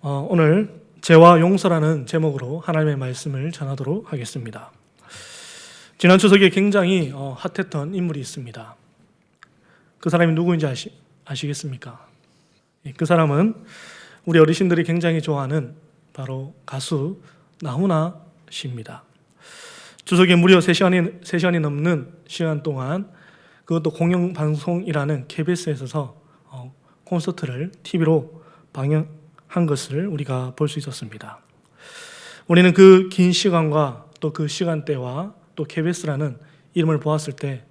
오늘 죄와 용서라는 제목으로 하나님의 말씀을 전하도록 하겠습니다. 지난 추석에 굉장히 핫했던 인물이 있습니다. 그 사람이 누구인지 아시겠습니까? 그 사람은 우리 어르신들이 굉장히 좋아하는 바로 가수 나훈아 씨입니다. 추석에 무려 3시간이 넘는 시간 동안 그것도 공영방송이라는 KBS에서 콘서트를 TV로 방영한 것을 우리가 볼 수 있었습니다. 우리는 그 긴 시간과 또 그 시간대와 또 KBS라는 이름을 보았을 때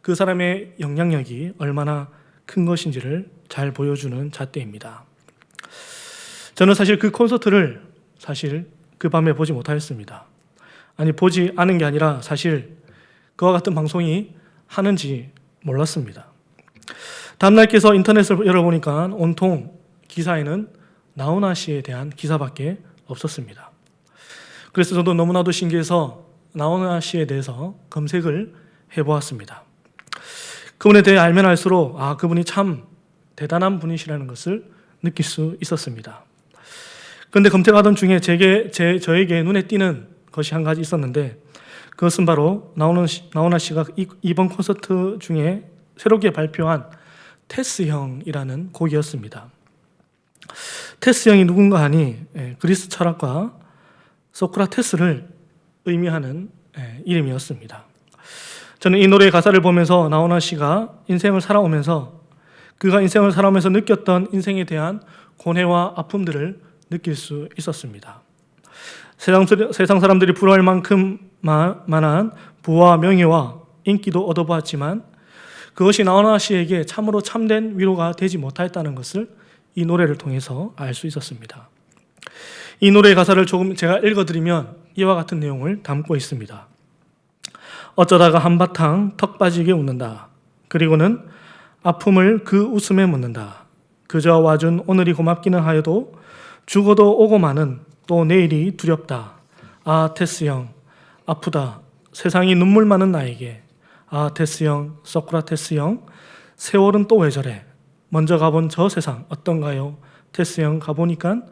그 사람의 영향력이 얼마나 큰 것인지를 잘 보여주는 잣대입니다. 저는 사실 그 콘서트를 그 밤에 보지 못하였습니다. 보지 않은 게 아니라 사실 그와 같은 방송이 하는지 몰랐습니다. 다음날 깨서 인터넷을 열어보니까 온통 기사에는 나훈아 씨에 대한 기사밖에 없었습니다. 그래서 저도 너무나도 신기해서 나훈아 씨에 대해서 검색을 해보았습니다. 그분에 대해 알면 알수록 그분이 참 대단한 분이시라는 것을 느낄 수 있었습니다. 그런데 검색하던 중에 저에게 눈에 띄는 것이 한 가지 있었는데 그것은 바로 나훈아 씨가 이번 콘서트 중에 새롭게 발표한 테스 형이라는 곡이었습니다. 테스 형이 누군가 하니 그리스 철학가 소크라테스를 의미하는 이름이었습니다. 저는 이 노래의 가사를 보면서 나훈아 씨가 인생을 살아오면서 느꼈던 인생에 대한 고뇌와 아픔들을 느낄 수 있었습니다. 세상 사람들이 부러워할 만한 부와 명예와 인기도 얻어보았지만 그것이 나훈아 씨에게 참으로 참된 위로가 되지 못하였다는 것을 이 노래를 통해서 알 수 있었습니다. 이 노래의 가사를 조금 제가 읽어드리면 이와 같은 내용을 담고 있습니다. 어쩌다가 한바탕 턱 빠지게 웃는다. 그리고는 아픔을 그 웃음에 묻는다. 그저 와준 오늘이 고맙기는 하여도 죽어도 오고 마는 또 내일이 두렵다. 테스 형 아프다. 세상이 눈물 많은 나에게. 테스 형, 소크라테스 형, 세월은 또 왜 저래? 먼저 가본 저 세상 어떤가요? 테스 형 가보니까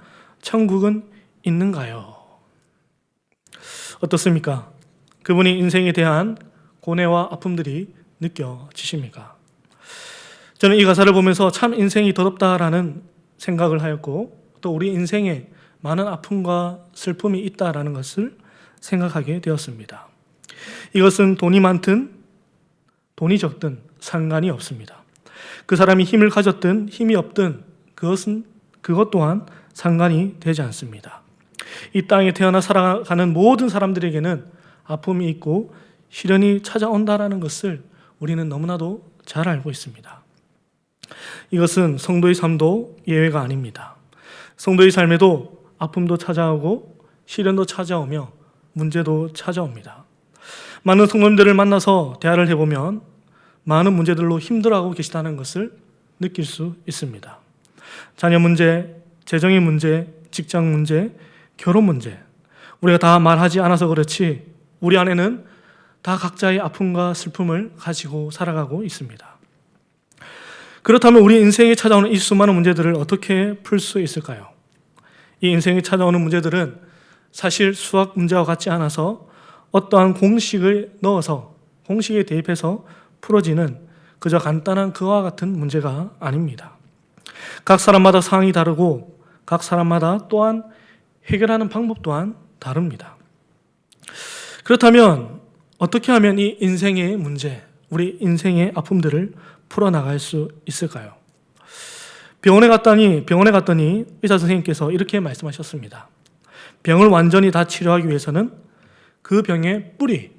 천국은 있는가요? 어떻습니까? 그분이 인생에 대한 고뇌와 아픔들이 느껴지십니까? 저는 이 가사를 보면서 참 인생이 더럽다라는 생각을 하였고 또 우리 인생에 많은 아픔과 슬픔이 있다라는 것을 생각하게 되었습니다. 이것은 돈이 많든 돈이 적든 상관이 없습니다. 그 사람이 힘을 가졌든 힘이 없든 그것 또한 상관이 되지 않습니다. 이 땅에 태어나 살아가는 모든 사람들에게는 아픔이 있고 시련이 찾아온다라는 것을 우리는 너무나도 잘 알고 있습니다. 이것은 성도의 삶도 예외가 아닙니다. 성도의 삶에도 아픔도 찾아오고 시련도 찾아오며 문제도 찾아옵니다. 많은 성도님들을 만나서 대화를 해보면 많은 문제들로 힘들어하고 계시다는 것을 느낄 수 있습니다. 자녀 문제, 재정의 문제, 직장 문제, 결혼 문제. 우리가 다 말하지 않아서 그렇지 우리 안에는 다 각자의 아픔과 슬픔을 가지고 살아가고 있습니다. 그렇다면 우리 인생에 찾아오는 이 수많은 문제들을 어떻게 풀 수 있을까요? 이 인생에 찾아오는 문제들은 사실 수학 문제와 같지 않아서 어떠한 공식을 넣어서 공식에 대입해서 풀어지는 그저 간단한 그와 같은 문제가 아닙니다. 각 사람마다 상황이 다르고 각 사람마다 또한 해결하는 방법 또한 다릅니다. 그렇다면 어떻게 하면 이 인생의 문제, 우리 인생의 아픔들을 풀어나갈 수 있을까요? 병원에 갔더니 의사 선생님께서 이렇게 말씀하셨습니다. 병을 완전히 다 치료하기 위해서는 그 병의 뿌리,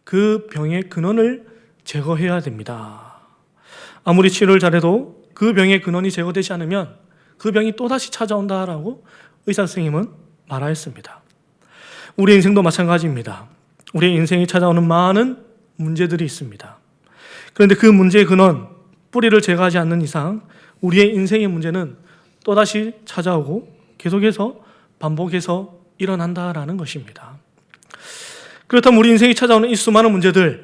그 병의 근원을 제거해야 됩니다. 아무리 치료를 잘해도 그 병의 근원이 제거되지 않으면 그 병이 또다시 찾아온다라고 의사 선생님은 말하였습니다. 우리 인생도 마찬가지입니다. 우리 인생이 찾아오는 많은 문제들이 있습니다. 그런데 그 문제의 근원, 뿌리를 제거하지 않는 이상 우리의 인생의 문제는 또다시 찾아오고 계속해서 반복해서 일어난다라는 것입니다. 그렇다면 우리 인생이 찾아오는 이 수많은 문제들의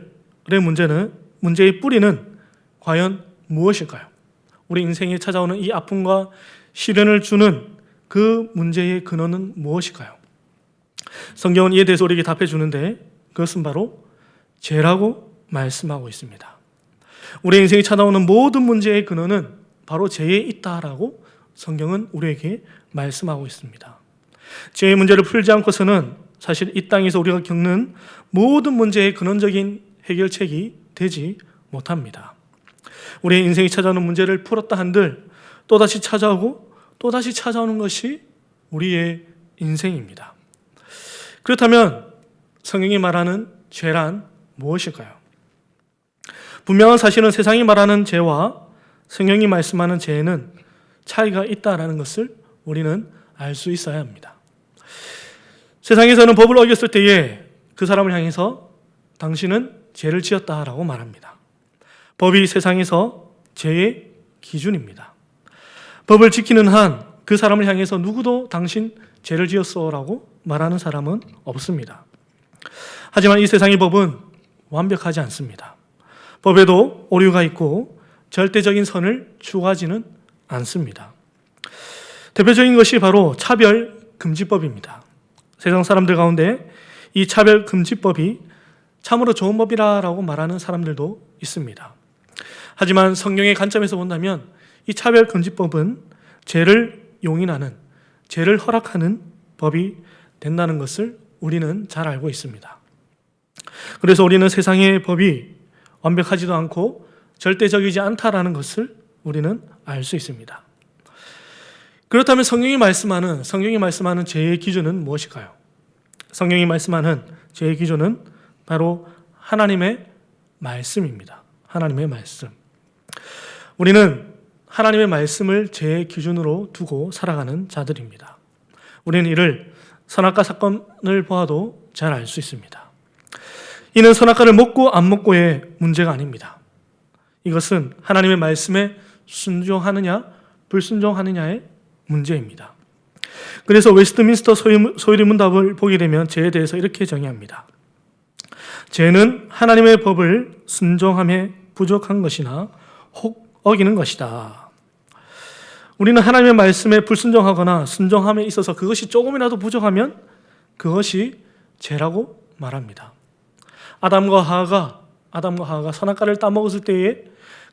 문제의 뿌리는 과연 무엇일까요? 우리 인생에 찾아오는 이 아픔과 시련을 주는 그 문제의 근원은 무엇일까요? 성경은 이에 대해서 우리에게 답해 주는데 그것은 바로 죄라고 말씀하고 있습니다. 우리의 인생이 찾아오는 모든 문제의 근원은 바로 죄에 있다라고 성경은 우리에게 말씀하고 있습니다. 죄의 문제를 풀지 않고서는 사실 이 땅에서 우리가 겪는 모든 문제의 근원적인 해결책이 되지 못합니다. 우리의 인생이 찾아오는 문제를 풀었다 한들 또다시 찾아오고 또다시 찾아오는 것이 우리의 인생입니다. 그렇다면 성경이 말하는 죄란 무엇일까요? 분명한 사실은 세상이 말하는 죄와 성경이 말씀하는 죄에는 차이가 있다는 것을 우리는 알 수 있어야 합니다. 세상에서는 법을 어겼을 때에 그 사람을 향해서 당신은 죄를 지었다라고 말합니다. 법이 세상에서 죄의 기준입니다. 법을 지키는 한 그 사람을 향해서 누구도 당신 죄를 지었어라고 말하는 사람은 없습니다. 하지만 이 세상의 법은 완벽하지 않습니다. 법에도 오류가 있고 절대적인 선을 추구하지는 않습니다. 대표적인 것이 바로 차별금지법입니다. 세상 사람들 가운데 이 차별금지법이 참으로 좋은 법이라고 말하는 사람들도 있습니다. 하지만 성경의 관점에서 본다면 이 차별금지법은 죄를 용인하는, 죄를 허락하는 법이 된다는 것을 우리는 잘 알고 있습니다. 그래서 우리는 세상의 법이 완벽하지도 않고 절대적이지 않다라는 것을 우리는 알 수 있습니다. 그렇다면 성경이 말씀하는 죄의 기준은 무엇일까요? 성경이 말씀하는 죄의 기준은 바로 하나님의 말씀입니다. 하나님의 말씀. 우리는 하나님의 말씀을 죄의 기준으로 두고 살아가는 자들입니다. 우리는 이를 선악과 사건을 보아도 잘 알 수 있습니다. 이는 선악과를 먹고 안 먹고의 문제가 아닙니다. 이것은 하나님의 말씀에 순종하느냐 불순종하느냐의 문제입니다. 그래서 웨스트민스터 소유리 문답을 보게 되면 죄에 대해서 이렇게 정의합니다. 죄는 하나님의 법을 순종함에 부족한 것이나 혹 어기는 것이다. 우리는 하나님의 말씀에 불순종하거나 순종함에 있어서 그것이 조금이라도 부족하면 그것이 죄라고 말합니다. 아담과 하와가 선악과를 따먹었을 때에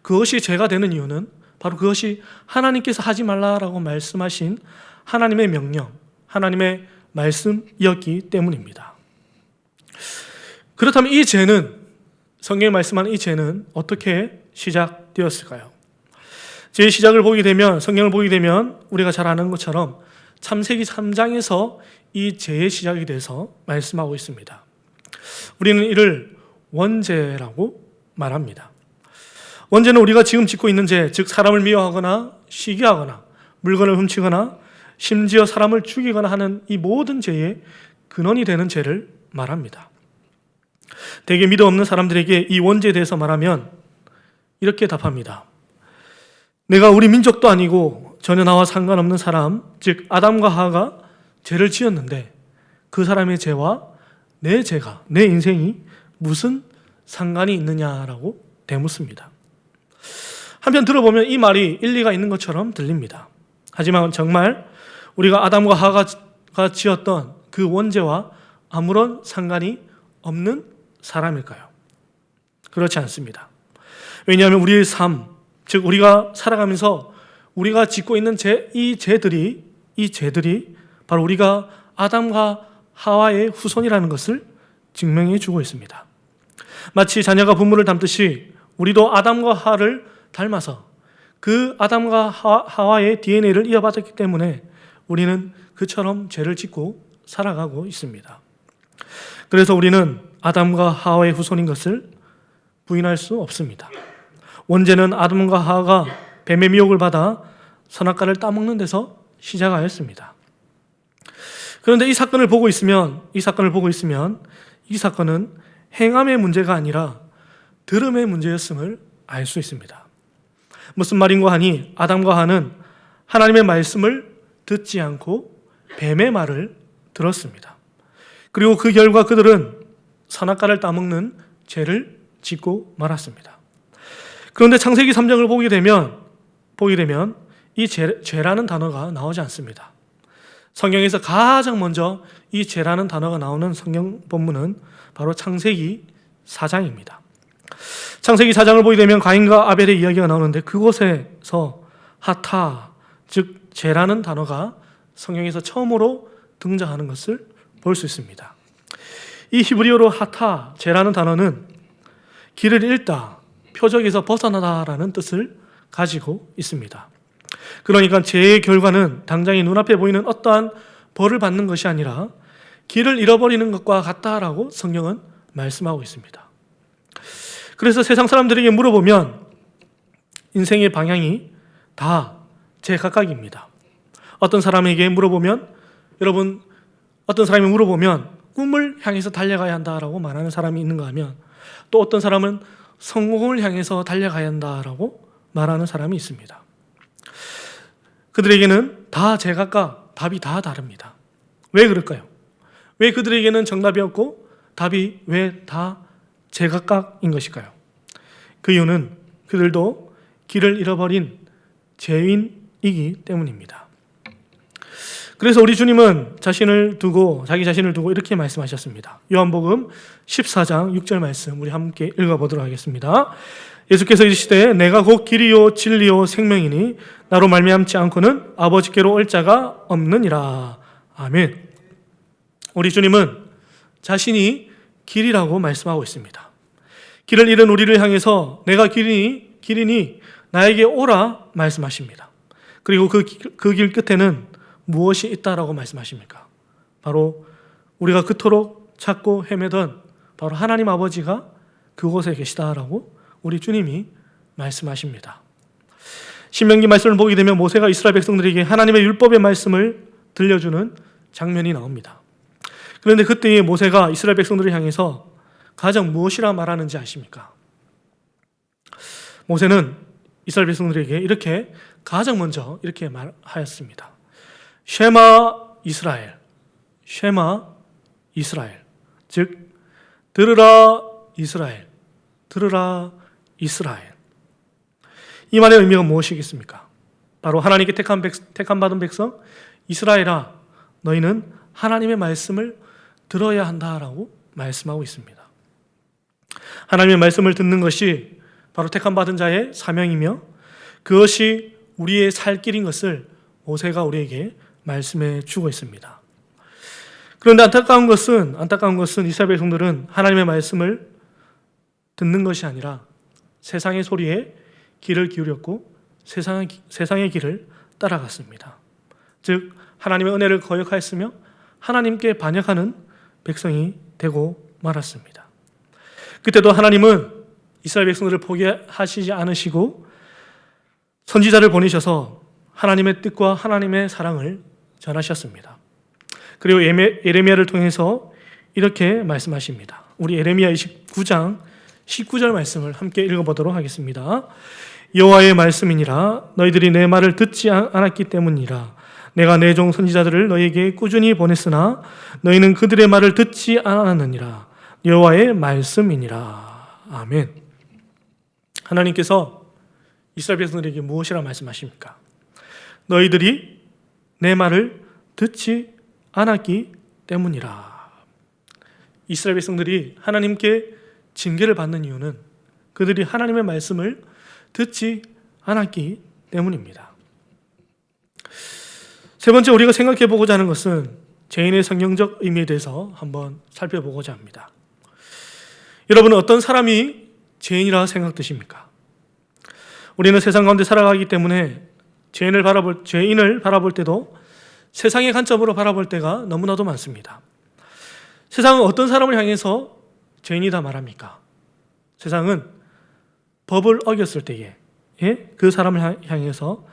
그것이 죄가 되는 이유는 바로 그것이 하나님께서 하지 말라라고 말씀하신 하나님의 명령, 하나님의 말씀이었기 때문입니다. 그렇다면 이 죄는, 성경에 말씀하는 이 죄는 어떻게 시작되었을까요? 죄의 시작을 보게 되면, 성경을 보게 되면 우리가 잘 아는 것처럼 창세기 3장에서 이 죄의 시작이 돼서 말씀하고 있습니다. 우리는 이를 원죄라고 말합니다. 원죄는 우리가 지금 짓고 있는 죄, 즉 사람을 미워하거나 시기하거나 물건을 훔치거나 심지어 사람을 죽이거나 하는 이 모든 죄의 근원이 되는 죄를 말합니다. 대개 믿음 없는 사람들에게 이 원죄에 대해서 말하면 이렇게 답합니다. 내가 우리 민족도 아니고 전혀 나와 상관없는 사람, 즉 아담과 하와가 죄를 지었는데 그 사람의 죄와 내 죄가, 내 인생이 무슨 상관이 있느냐라고 대묻습니다. 한편 들어보면 이 말이 일리가 있는 것처럼 들립니다. 하지만 정말 우리가 아담과 하와가 지었던 그 원죄와 아무런 상관이 없는 사람일까요? 그렇지 않습니다. 왜냐하면 우리의 삶, 즉 우리가 살아가면서 우리가 짓고 있는 이 죄들이 바로 우리가 아담과 하와의 후손이라는 것을 증명해 주고 있습니다. 마치 자녀가 부모를 닮듯이 우리도 아담과 하와를 닮아서 그 아담과 하와의 DNA를 이어받았기 때문에 우리는 그처럼 죄를 짓고 살아가고 있습니다. 그래서 우리는 아담과 하와의 후손인 것을 부인할 수 없습니다. 원죄는 아담과 하와가 뱀의 미혹을 받아 선악과를 따먹는 데서 시작하였습니다. 그런데 이 사건을 보고 있으면 이 사건은 행함의 문제가 아니라 들음의 문제였음을 알 수 있습니다. 무슨 말인고 하니 아담과 하와는 하나님의 말씀을 듣지 않고 뱀의 말을 들었습니다. 그리고 그 결과 그들은 선악과를 따먹는 죄를 짓고 말았습니다. 그런데 창세기 3장을 보게 되면 이 죄라는 단어가 나오지 않습니다. 성경에서 가장 먼저 이 죄라는 단어가 나오는 성경 본문은 바로 창세기 4장입니다. 창세기 4장을 보게 되면 가인과 아벨의 이야기가 나오는데 그곳에서 하타, 즉 죄라는 단어가 성경에서 처음으로 등장하는 것을 볼 수 있습니다. 이 히브리어로 하타, 죄라는 단어는 길을 잃다, 표적에서 벗어나다라는 뜻을 가지고 있습니다. 그러니까 죄의 결과는 당장의 눈앞에 보이는 어떠한 벌을 받는 것이 아니라 길을 잃어버리는 것과 같다라고 성경은 말씀하고 있습니다. 그래서 세상 사람들에게 물어보면 인생의 방향이 다 제각각입니다. 어떤 사람이 물어보면 꿈을 향해서 달려가야 한다라고 말하는 사람이 있는가 하면 또 어떤 사람은 성공을 향해서 달려가야 한다라고 말하는 사람이 있습니다. 그들에게는 다 제각각 답이 다 다릅니다. 왜 그럴까요? 왜 그들에게는 정답이 없고 답이 왜 다 제각각인 것일까요? 그 이유는 그들도 길을 잃어버린 죄인이기 때문입니다. 그래서 우리 주님은 자기 자신을 두고 이렇게 말씀하셨습니다. 요한복음 14장 6절 말씀 우리 함께 읽어보도록 하겠습니다. 예수께서 이르시되 내가 곧 길이요 진리요 생명이니 나로 말미암지 않고는 아버지께로 올 자가 없느니라. 아멘. 우리 주님은 자신이 길이라고 말씀하고 있습니다. 길을 잃은 우리를 향해서 내가 길이니 나에게 오라 말씀하십니다. 그리고 그 길 끝에는 무엇이 있다라고 말씀하십니까? 바로 우리가 그토록 찾고 헤매던 바로 하나님 아버지가 그곳에 계시다라고 우리 주님이 말씀하십니다. 신명기 말씀을 보게 되면 모세가 이스라엘 백성들에게 하나님의 율법의 말씀을 들려주는 장면이 나옵니다. 그런데 그때의 모세가 이스라엘 백성들을 향해서 가장 무엇이라 말하는지 아십니까? 모세는 이스라엘 백성들에게 이렇게 가장 먼저 이렇게 말하였습니다. 쉐마 이스라엘, 쉐마 이스라엘, 즉 들으라 이스라엘, 들으라 이스라엘. 이 말의 의미가 무엇이겠습니까? 바로 하나님께 택함 받은 백성 이스라엘아, 너희는 하나님의 말씀을 들어야 한다라고 말씀하고 있습니다. 하나님의 말씀을 듣는 것이 바로 택함 받은 자의 사명이며 그것이 우리의 살 길인 것을 모세가 우리에게 말씀해 주고 있습니다. 그런데 안타까운 것은 이스라엘 백성들은 하나님의 말씀을 듣는 것이 아니라 세상의 소리에 귀를 기울였고 세상의 길을 따라갔습니다. 즉 하나님의 은혜를 거역하였으며 하나님께 반역하는 백성이 되고 말았습니다. 그때도 하나님은 이스라엘 백성들을 포기하시지 않으시고 선지자를 보내셔서 하나님의 뜻과 하나님의 사랑을 전하셨습니다. 그리고 예레미야를 통해서 이렇게 말씀하십니다. 우리 예레미야 29장 19절 말씀을 함께 읽어보도록 하겠습니다. 여호와의 말씀이니라 너희들이 내 말을 듣지 않았기 때문이라 내가 내 종 선지자들을 너희에게 꾸준히 보냈으나 너희는 그들의 말을 듣지 않았느니라 여호와의 말씀이니라. 아멘. 하나님께서 이스라엘 백성들에게 무엇이라 말씀하십니까? 너희들이 내 말을 듣지 않았기 때문이라. 이스라엘 백성들이 하나님께 징계를 받는 이유는 그들이 하나님의 말씀을 듣지 않았기 때문입니다. 세 번째 우리가 생각해 보고자 하는 것은 죄인의 성경적 의미에 대해서 한번 살펴보고자 합니다. 여러분은 어떤 사람이 죄인이라 생각되십니까? 우리는 세상 가운데 살아가기 때문에 죄인을 바라볼 때도 세상의 관점으로 바라볼 때가 너무나도 많습니다. 세상은 어떤 사람을 향해서 죄인이다 말합니까? 세상은 법을 어겼을 때에 그 사람을 향해서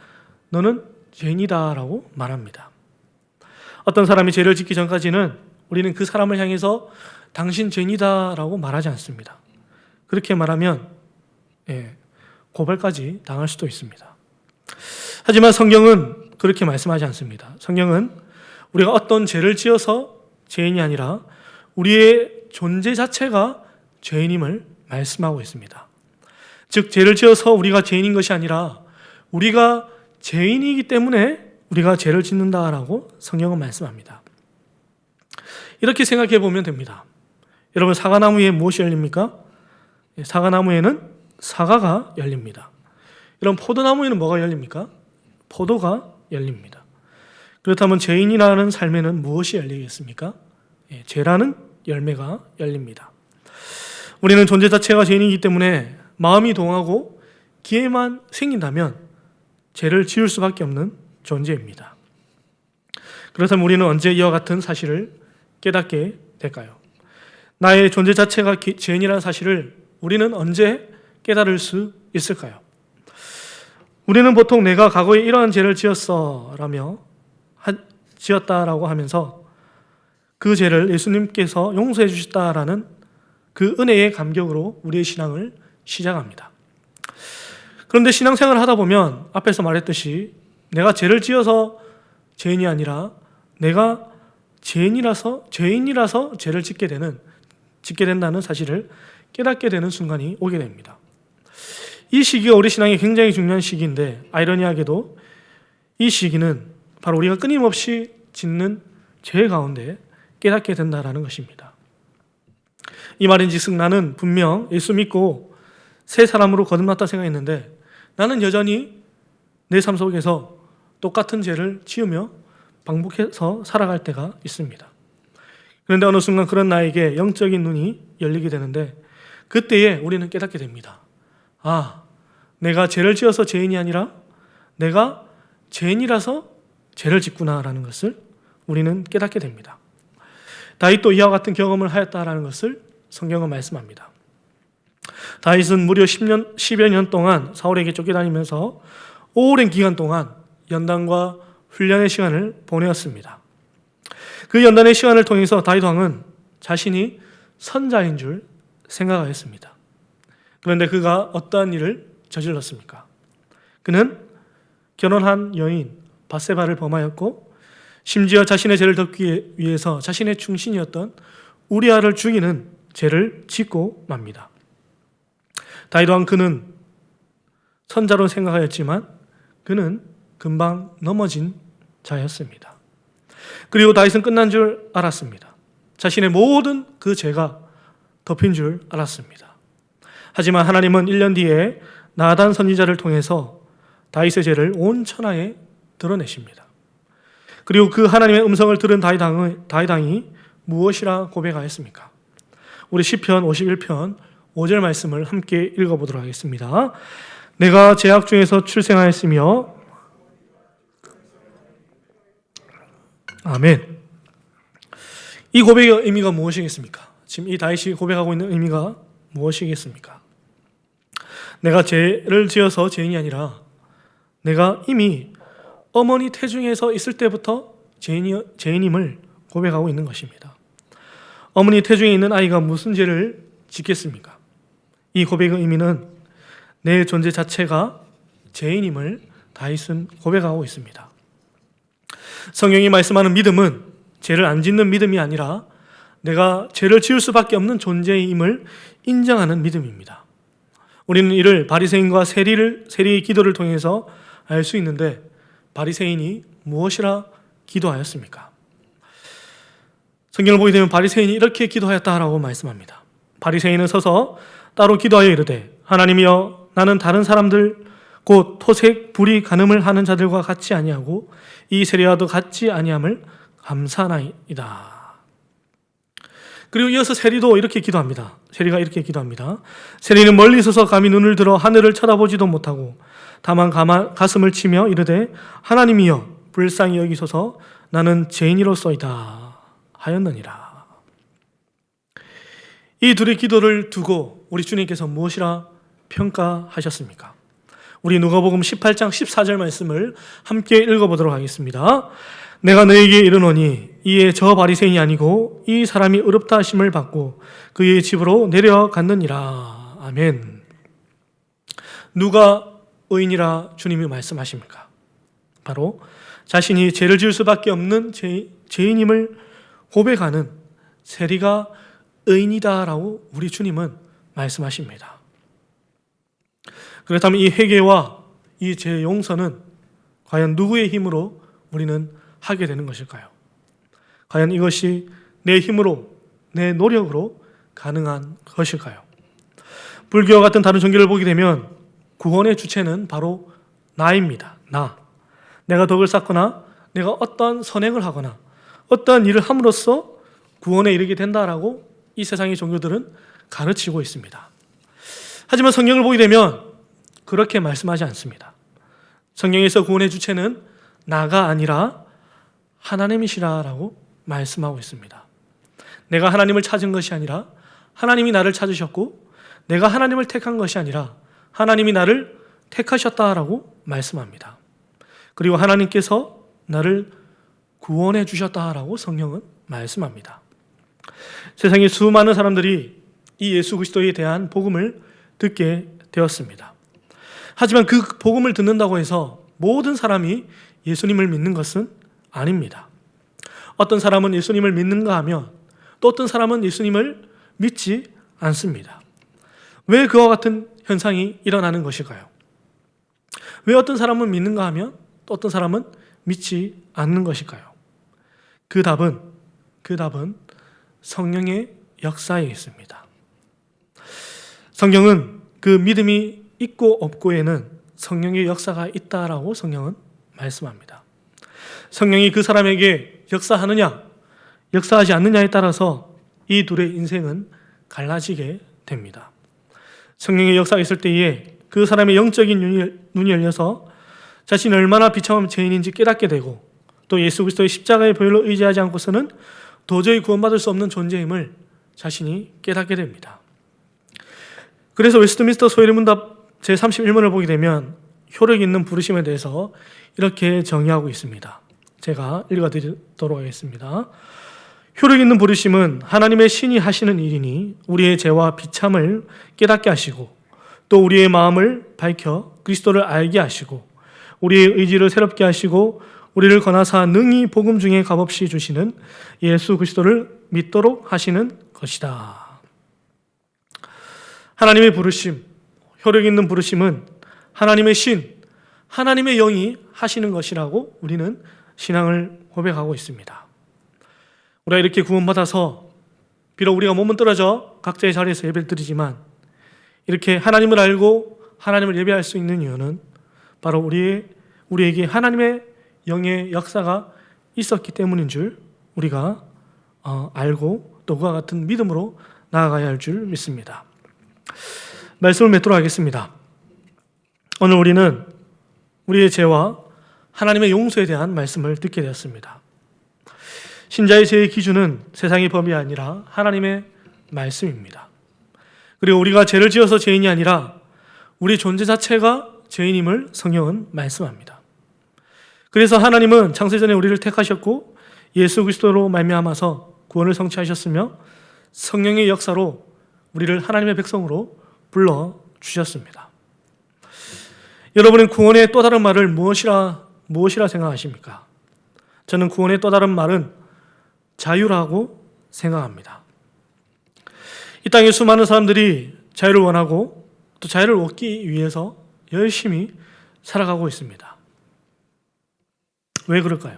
너는 죄인이다라고 말합니다. 어떤 사람이 죄를 짓기 전까지는 우리는 그 사람을 향해서 당신 죄인이다라고 말하지 않습니다. 그렇게 말하면 고발까지 당할 수도 있습니다. 하지만 성경은 그렇게 말씀하지 않습니다. 성경은 우리가 어떤 죄를 지어서 죄인이 아니라 우리의 존재 자체가 죄인임을 말씀하고 있습니다. 즉 죄를 지어서 우리가 죄인인 것이 아니라 우리가 죄인이기 때문에 우리가 죄를 짓는다라고 성경은 말씀합니다. 이렇게 생각해 보면 됩니다. 여러분, 사과나무에 무엇이 열립니까? 사과나무에는 사과가 열립니다. 여러분, 포도나무에는 뭐가 열립니까? 포도가 열립니다. 그렇다면 죄인이라는 삶에는 무엇이 열리겠습니까? 죄라는 열매가 열립니다. 우리는 존재 자체가 죄인이기 때문에 마음이 동하고 기회만 생긴다면 죄를 지을 수밖에 없는 존재입니다. 그렇다면 우리는 언제 이와 같은 사실을 깨닫게 될까요? 나의 존재 자체가 죄인이라는 사실을 우리는 언제 깨달을 수 있을까요? 우리는 보통 내가 과거에 이러한 죄를 지었다라고 하면서 그 죄를 예수님께서 용서해 주셨다라는 그 은혜의 감격으로 우리의 신앙을 시작합니다. 그런데 신앙생활을 하다 보면 앞에서 말했듯이 내가 죄를 지어서 죄인이 아니라 내가 죄인이라서 죄를 짓게 된다는 사실을 깨닫게 되는 순간이 오게 됩니다. 이 시기가 우리 신앙에 굉장히 중요한 시기인데 아이러니하게도 이 시기는 바로 우리가 끊임없이 짓는 죄 가운데 깨닫게 된다는 것입니다. 이 말인즉슨 나는 분명 예수 믿고 새 사람으로 거듭났다 생각했는데 나는 여전히 내 삶 속에서 똑같은 죄를 지으며 반복해서 살아갈 때가 있습니다. 그런데 어느 순간 그런 나에게 영적인 눈이 열리게 되는데 그때에 우리는 깨닫게 됩니다. 아, 내가 죄를 지어서 죄인이 아니라 내가 죄인이라서 죄를 짓구나라는 것을 우리는 깨닫게 됩니다. 다윗도 이와 같은 경험을 하였다라는 것을 성경은 말씀합니다. 다윗은 무려 10여 년 동안 사울에게 쫓겨다니면서 오랜 기간 동안 연단과 훈련의 시간을 보내었습니다. 그 연단의 시간을 통해서 다윗 왕은 자신이 선자인 줄 생각하였습니다. 그런데 그가 어떠한 일을 저질렀습니까? 그는 결혼한 여인 밧세바를 범하였고 심지어 자신의 죄를 덮기 위해서 자신의 충신이었던 우리아를 죽이는 죄를 짓고 맙니다. 다윗 왕 그는 선자로 생각하였지만 그는 금방 넘어진 자였습니다. 그리고 다윗은 끝난 줄 알았습니다. 자신의 모든 그 죄가 덮인 줄 알았습니다. 하지만 하나님은 1년 뒤에 나단 선지자를 통해서 다윗의 죄를 온 천하에 드러내십니다. 그리고 그 하나님의 음성을 들은 다윗 왕이 무엇이라 고백하였습니까? 우리 시편 51편 5절 말씀을 함께 읽어보도록 하겠습니다. 내가 죄악 중에서 출생하였으며 아멘. 이 고백의 의미가 무엇이겠습니까? 지금 이 다윗이 고백하고 있는 의미가 무엇이겠습니까? 내가 죄를 지어서 죄인이 아니라 내가 이미 어머니 태중에서 있을 때부터 죄인임을 고백하고 있는 것입니다. 어머니 태중에 있는 아이가 무슨 죄를 짓겠습니까? 이 고백의 의미는 내 존재 자체가 죄인임을 다윗은 고백하고 있습니다. 성경이 말씀하는 믿음은 죄를 안 짓는 믿음이 아니라 내가 죄를 지을 수밖에 없는 존재임을 인정하는 믿음입니다. 우리는 이를 바리새인과 세리의 기도를 통해서 알 수 있는데 바리새인이 무엇이라 기도하였습니까? 성경을 보게 되면 바리새인이 이렇게 기도하였다라고 말씀합니다. 바리새인은 서서 따로 기도하여 이르되 하나님이여 나는 다른 사람들 곧 토색 불의 간음을 하는 자들과 같이 아니하고 이 세리와도 같지 아니함을 감사하나이다. 그리고 이어서 세리도 이렇게 기도합니다. 세리가 이렇게 기도합니다. 세리는 멀리 서서 감히 눈을 들어 하늘을 쳐다보지도 못하고 다만 가슴을 치며 이르되 하나님이여 불쌍히 여기소서 나는 죄인이로소이다 하였느니라. 이 둘의 기도를 두고 우리 주님께서 무엇이라 평가하셨습니까? 우리 누가복음 18장 14절 말씀을 함께 읽어보도록 하겠습니다. 내가 너에게 이르노니 이에 저 바리새인이 아니고 이 사람이 의롭다 하심을 받고 그의 집으로 내려갔느니라. 아멘. 누가 의인이라 주님이 말씀하십니까? 바로 자신이 죄를 지을 수밖에 없는 죄인임을 고백하는 세리가 의인이다라고 우리 주님은 말씀하십니다. 그렇다면 이 회개와 이 죄 용서는 과연 누구의 힘으로 우리는 하게 되는 것일까요? 과연 이것이 내 힘으로, 내 노력으로 가능한 것일까요? 불교와 같은 다른 종교를 보게 되면 구원의 주체는 바로 나입니다. 나. 내가 덕을 쌓거나 내가 어떤 선행을 하거나 어떤 일을 함으로써 구원에 이르게 된다라고 이 세상의 종교들은 가르치고 있습니다. 하지만 성경을 보게 되면 그렇게 말씀하지 않습니다. 성경에서 구원의 주체는 나가 아니라 하나님이시라라고 말씀하고 있습니다. 내가 하나님을 찾은 것이 아니라 하나님이 나를 찾으셨고 내가 하나님을 택한 것이 아니라 하나님이 나를 택하셨다라고 말씀합니다. 그리고 하나님께서 나를 구원해 주셨다라고 성경은 말씀합니다. 세상의 수많은 사람들이 이 예수 그리스도에 대한 복음을 듣게 되었습니다. 하지만 그 복음을 듣는다고 해서 모든 사람이 예수님을 믿는 것은 아닙니다. 어떤 사람은 예수님을 믿는가 하면 또 어떤 사람은 예수님을 믿지 않습니다. 왜 그와 같은 현상이 일어나는 것일까요? 왜 어떤 사람은 믿는가 하면 또 어떤 사람은 믿지 않는 것일까요? 그 답은 성령의 역사에 있습니다. 성경은 그 믿음이 있고 없고에는 성령의 역사가 있다라고 성경은 말씀합니다. 성령이 그 사람에게 역사하느냐, 역사하지 않느냐에 따라서 이 둘의 인생은 갈라지게 됩니다. 성령의 역사가 있을 때에 그 사람의 영적인 눈이 열려서 자신이 얼마나 비참한 죄인인지 깨닫게 되고 또 예수 그리스도의 십자가의 보혈로 의지하지 않고서는 도저히 구원받을 수 없는 존재임을 자신이 깨닫게 됩니다. 그래서 웨스트민스터 소회문답 제31문을 보게 되면 효력 있는 부르심에 대해서 이렇게 정의하고 있습니다. 제가 읽어드리도록 하겠습니다. 효력 있는 부르심은 하나님의 신이 하시는 일이니 우리의 죄와 비참을 깨닫게 하시고 또 우리의 마음을 밝혀 그리스도를 알게 하시고 우리의 의지를 새롭게 하시고 우리를 권하사 능히 복음 중에 값없이 주시는 예수 그리스도를 믿도록 하시는 것이다. 하나님의 부르심, 효력 있는 부르심은 하나님의 신, 하나님의 영이 하시는 것이라고 우리는 신앙을 고백하고 있습니다. 우리가 이렇게 구원받아서 비록 우리가 몸은 떨어져 각자의 자리에서 예배를 드리지만 이렇게 하나님을 알고 하나님을 예배할 수 있는 이유는 바로 우리에게 하나님의 영의 역사가 있었기 때문인 줄 우리가 알고 또 그와 같은 믿음으로 나아가야 할 줄 믿습니다. 말씀을 맺도록 하겠습니다. 오늘 우리는 우리의 죄와 하나님의 용서에 대한 말씀을 듣게 되었습니다. 신자의 죄의 기준은 세상의 법이 아니라 하나님의 말씀입니다. 그리고 우리가 죄를 지어서 죄인이 아니라 우리 존재 자체가 죄인임을 성경은 말씀합니다. 그래서 하나님은 창세전에 우리를 택하셨고 예수 그리스도로 말미암아서 구원을 성취하셨으며 성령의 역사로 우리를 하나님의 백성으로 불러주셨습니다. 여러분은 구원의 또 다른 말을 무엇이라 생각하십니까? 저는 구원의 또 다른 말은 자유라고 생각합니다. 이 땅에 수많은 사람들이 자유를 원하고 또 자유를 얻기 위해서 열심히 살아가고 있습니다. 왜 그럴까요?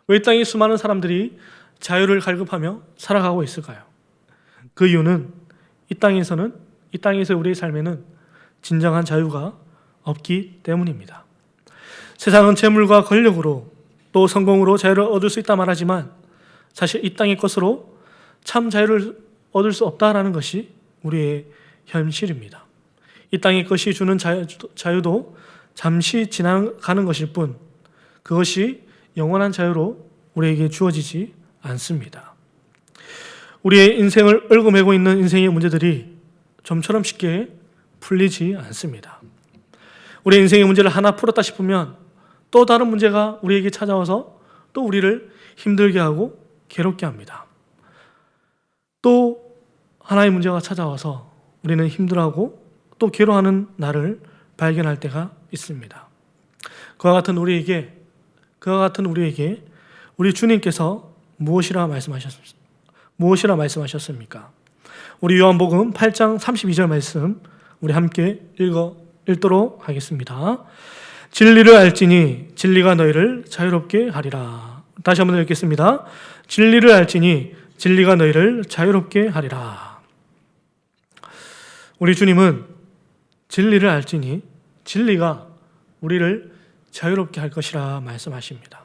왜 이 땅에 수많은 사람들이 자유를 갈급하며 살아가고 있을까요? 그 이유는 이 땅에서 우리의 삶에는 진정한 자유가 없기 때문입니다. 세상은 재물과 권력으로 또 성공으로 자유를 얻을 수 있다 말하지만 사실 이 땅의 것으로 참 자유를 얻을 수 없다라는 것이 우리의 현실입니다. 이 땅의 것이 주는 자유도 잠시 지나가는 것일 뿐 그것이 영원한 자유로 우리에게 주어지지 않습니다. 우리의 인생을 얽어매고 있는 인생의 문제들이 좀처럼 쉽게 풀리지 않습니다. 우리의 인생의 문제를 하나 풀었다 싶으면 또 다른 문제가 우리에게 찾아와서 또 우리를 힘들게 하고 괴롭게 합니다. 또 하나의 문제가 찾아와서 우리는 힘들어하고 또 괴로워하는 나를 발견할 때가 있습니다. 그와 같은 우리에게 우리 주님께서 무엇이라 말씀하셨습니까? 우리 요한복음 8장 32절 말씀 우리 함께 읽도록 하겠습니다. 진리를 알지니 진리가 너희를 자유롭게 하리라. 다시 한번 읽겠습니다. 진리를 알지니 진리가 너희를 자유롭게 하리라. 우리 주님은 진리를 알지니 진리가 우리를 자유롭게 할 것이라 말씀하십니다.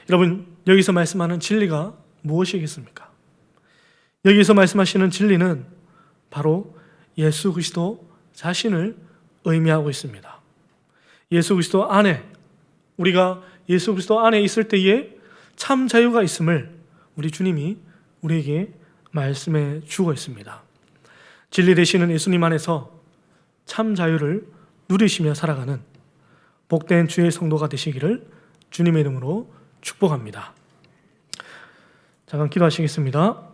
여러분, 여기서 말씀하는 진리가 무엇이겠습니까? 여기서 말씀하시는 진리는 바로 예수 그리스도 자신을 의미하고 있습니다. 예수 그리스도 안에, 우리가 예수 그리스도 안에 있을 때에 참 자유가 있음을 우리 주님이 우리에게 말씀해 주고 있습니다. 진리 되시는 예수님 안에서 참 자유를 누리시며 살아가는 복된 주의 성도가 되시기를 주님의 이름으로 축복합니다. 잠깐 기도하시겠습니다.